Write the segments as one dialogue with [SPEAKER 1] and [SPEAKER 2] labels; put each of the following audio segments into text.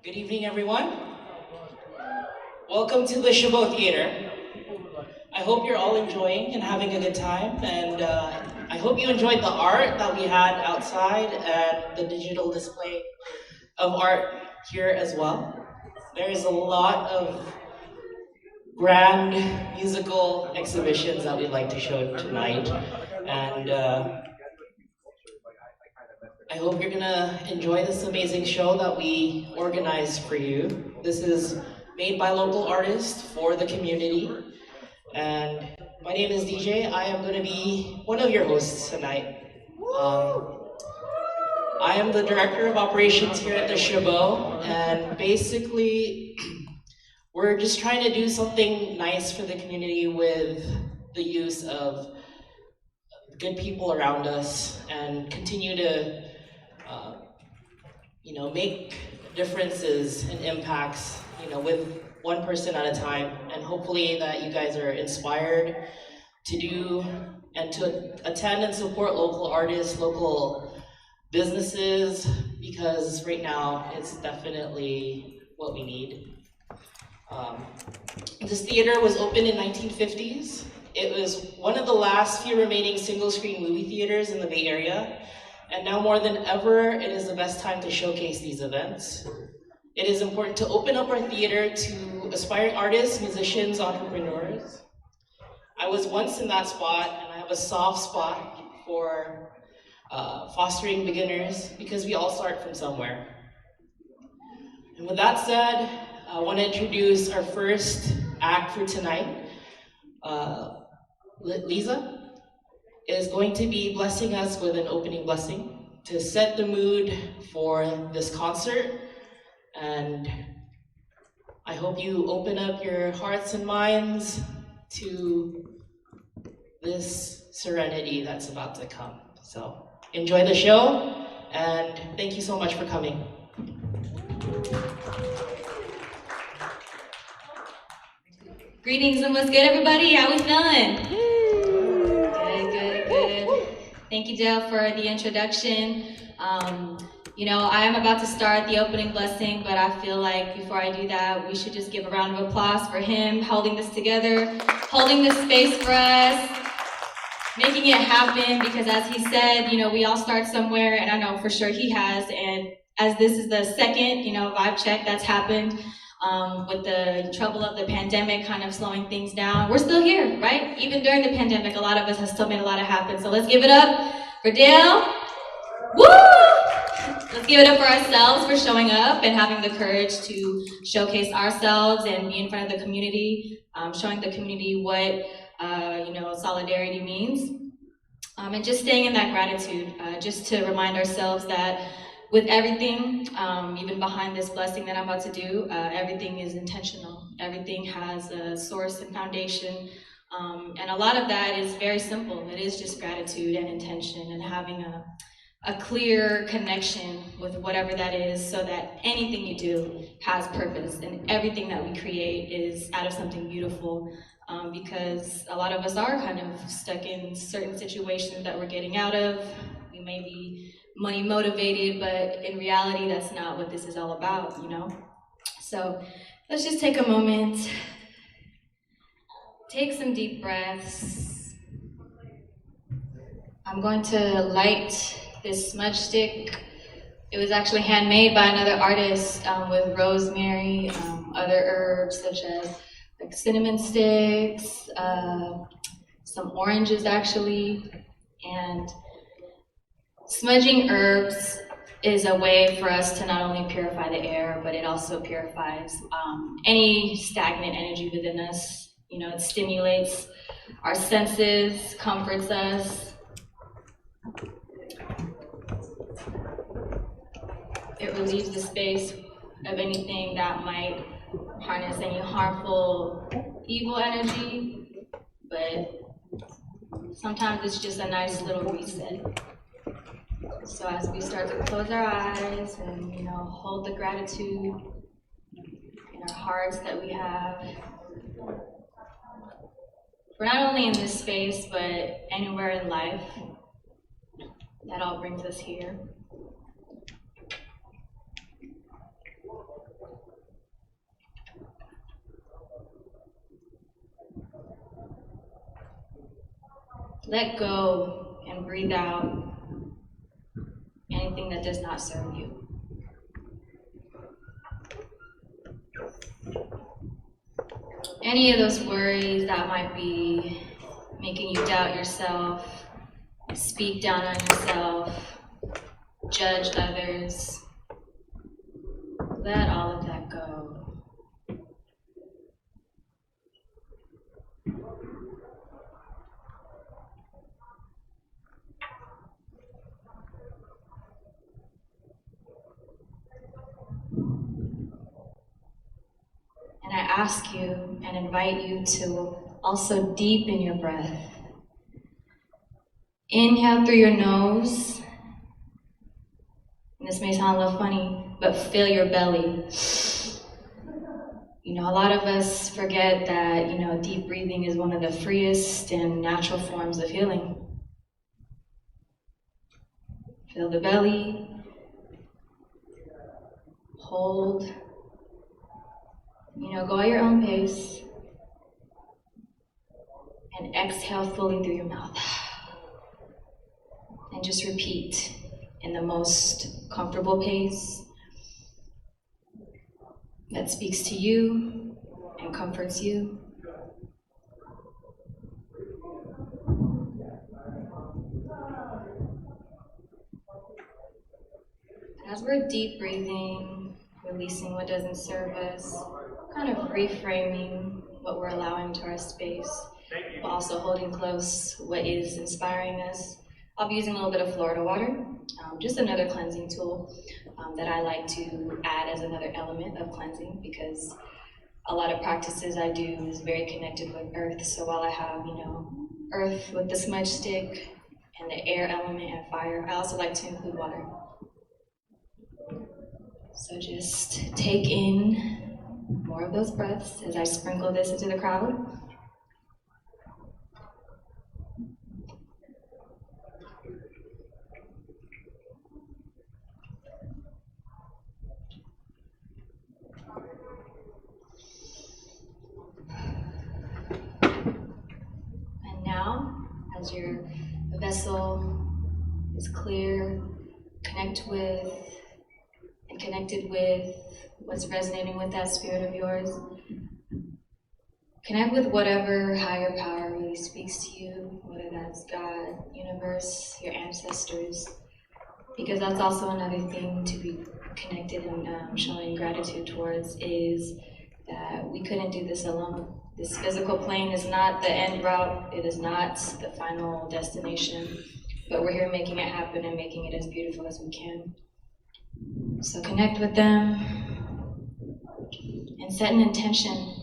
[SPEAKER 1] Good evening, everyone. Welcome to the Chabot Theater. I hope you're all enjoying and having a good time, and I hope you enjoyed the art that we had outside and the digital display of art here as well. There is a lot of grand musical exhibitions that we'd like to show tonight, and I hope you're gonna enjoy this amazing show that we organized for you. This is made by local artists for the community. And my name is DJ. I am gonna be one of your hosts tonight. I am the director of operations here at the Chabot, and basically, we're just trying to do something nice for the community with the use of good people around us and continue to make differences and impacts, with one person at a time. And hopefully that you guys are inspired to do and to attend and support local artists, local businesses, because right now it's definitely what we need. This theater was opened in 1950s. It was one of the last few remaining single-screen movie theaters in the Bay Area. And now more than ever, it is the best time to showcase these events. It is important to open up our theater to aspiring artists, musicians, entrepreneurs. I was once in that spot, and I have a soft spot for fostering beginners because we all start from somewhere. And with that said, I want to introduce our first act for tonight. Lisa is going to be blessing us with an opening blessing to set the mood for this concert. And I hope you open up your hearts and minds to this serenity that's about to come. So enjoy the show, and thank you so much for coming.
[SPEAKER 2] Greetings and what's good, everybody? How we feeling? Good. Thank you, Dale, for the introduction. I am about to start the opening blessing, but I feel like before I do that, we should just give a round of applause for him holding this together, holding this space for us, making it happen, because as he said, we all start somewhere, and I know for sure he has, and as this is the second, vibe check that's happened, with the trouble of the pandemic kind of slowing things down. We're still here, right? Even during the pandemic, a lot of us have still made a lot of happen. So let's give it up for Dale. Woo! Let's give it up for ourselves for showing up and having the courage to showcase ourselves and be in front of the community, showing the community what solidarity means. And just staying in that gratitude, just to remind ourselves that with everything, even behind this blessing that I'm about to do, everything is intentional. Everything has a source and foundation. And a lot of that is very simple. It is just gratitude and intention and having a clear connection with whatever that is, so that anything you do has purpose, and everything that we create is out of something beautiful. Because a lot of us are kind of stuck in certain situations that we're getting out of. We may be money motivated, but in reality, that's not what this is all about, So let's just take a moment, take some deep breaths. I'm going to light this smudge stick. It was actually handmade by another artist with rosemary, other herbs such as like cinnamon sticks, some oranges actually, and smudging herbs is a way for us to not only purify the air, but it also purifies any stagnant energy within us. It stimulates our senses, comforts us. It relieves the space of anything that might harness any harmful, evil energy, but sometimes it's just a nice little reset. So as we start to close our eyes and, hold the gratitude in our hearts that we have, for not only in this space, but anywhere in life, that all brings us here. Let go and breathe out anything that does not serve you. Any of those worries that might be making you doubt yourself, speak down on yourself, judge others, let all of that go. And I ask you and invite you to also deepen your breath. Inhale through your nose. And this may sound a little funny, but fill your belly. You know, a lot of us forget that, deep breathing is one of the freest and natural forms of healing. Fill the belly. Hold. Go at your own pace. And exhale fully through your mouth. And just repeat in the most comfortable pace that speaks to you and comforts you. As we're deep breathing, releasing what doesn't serve us, kind of reframing what we're allowing to our space, but also holding close what is inspiring us. I'll be using a little bit of Florida water, just another cleansing tool that I like to add as another element of cleansing, because a lot of practices I do is very connected with earth. So while I have, earth with the smudge stick and the air element and fire, I also like to include water. So just take in more of those breaths as I sprinkle this into the crowd. And now, as your vessel is clear, connected with what's resonating with that spirit of yours. Connect with whatever higher power really speaks to you, whether that's God, universe, your ancestors, because that's also another thing to be connected and showing gratitude towards, is that we couldn't do this alone. This physical plane is not the end route, it is not the final destination, but we're here making it happen and making it as beautiful as we can. So connect with them and set an intention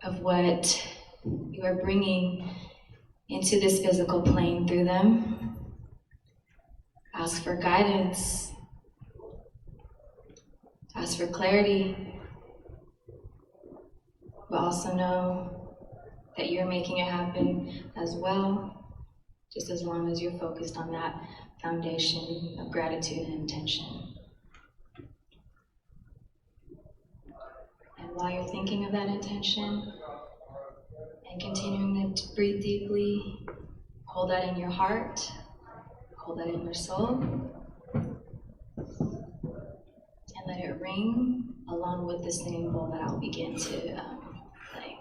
[SPEAKER 2] of what you are bringing into this physical plane through them. Ask for guidance. Ask for clarity. But also know that you're making it happen as well, just as long as you're focused on that foundation of gratitude and intention. And while you're thinking of that intention and continuing to breathe deeply, hold that in your heart, hold that in your soul, and let it ring along with the singing bowl that I'll begin to play.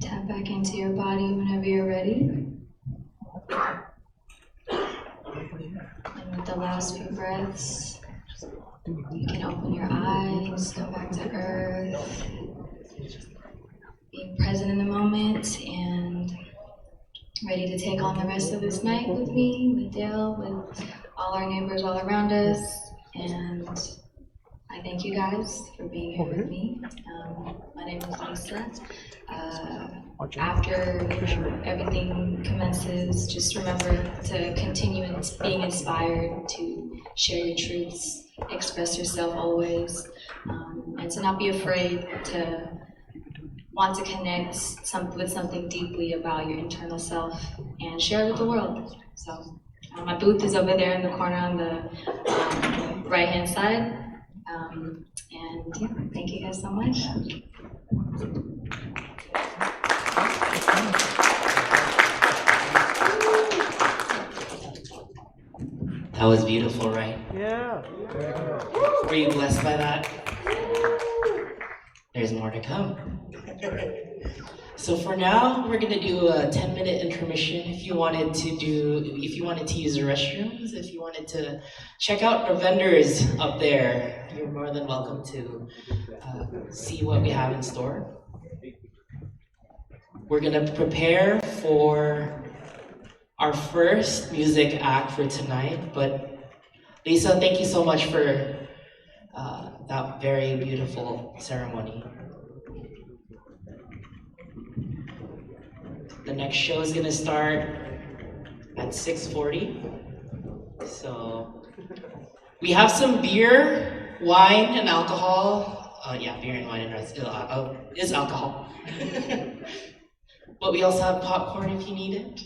[SPEAKER 2] Tap back into your body whenever you're ready. And with the last few breaths. You can open your eyes, come back to earth, being present in the moment and ready to take on the rest of this night with me, with Dale, with all our neighbors all around us. And I thank you guys for being here with me. My name is Lisa. After everything commences, just remember to continue being inspired, to share your truths, express yourself always, and to not be afraid to want to connect with something deeply about your internal self and share it with the world. So my booth is over there in the corner on the right-hand side. And yeah, thank you guys so much.
[SPEAKER 1] That was beautiful, right?
[SPEAKER 3] Yeah.
[SPEAKER 1] Were you blessed by that? There's more to come. So for now, we're gonna do a 10-minute intermission. If you wanted to use the restrooms, if you wanted to check out the vendors up there, you're more than welcome to see what we have in store. We're gonna prepare for our first music act for tonight, but Lisa, thank you so much for that very beautiful ceremony. The next show is gonna start at 6:40. So we have some beer, wine, and alcohol. Yeah, beer and wine is alcohol. But we also have popcorn if you need it.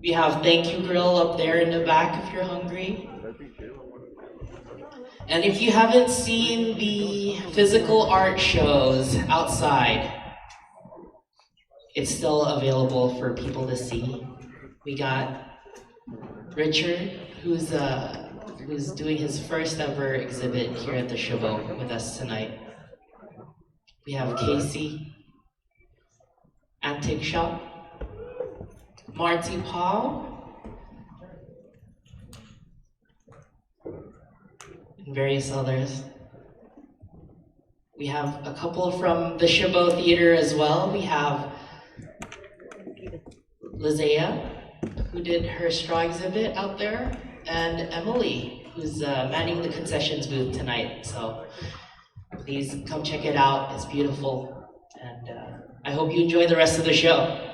[SPEAKER 1] We have Thank You Grill up there in the back if you're hungry. And if you haven't seen the physical art shows outside, it's still available for people to see. We got Richard, who's doing his first ever exhibit here at the Chabot with us tonight. We have Casey, Antique Shop, Marty Paul, and various others. We have a couple from the Chabot Theater as well. We have Lizea, who did her straw exhibit out there, and Emily, who's manning the concessions booth tonight. So please come check it out, it's beautiful. And I hope you enjoy the rest of the show.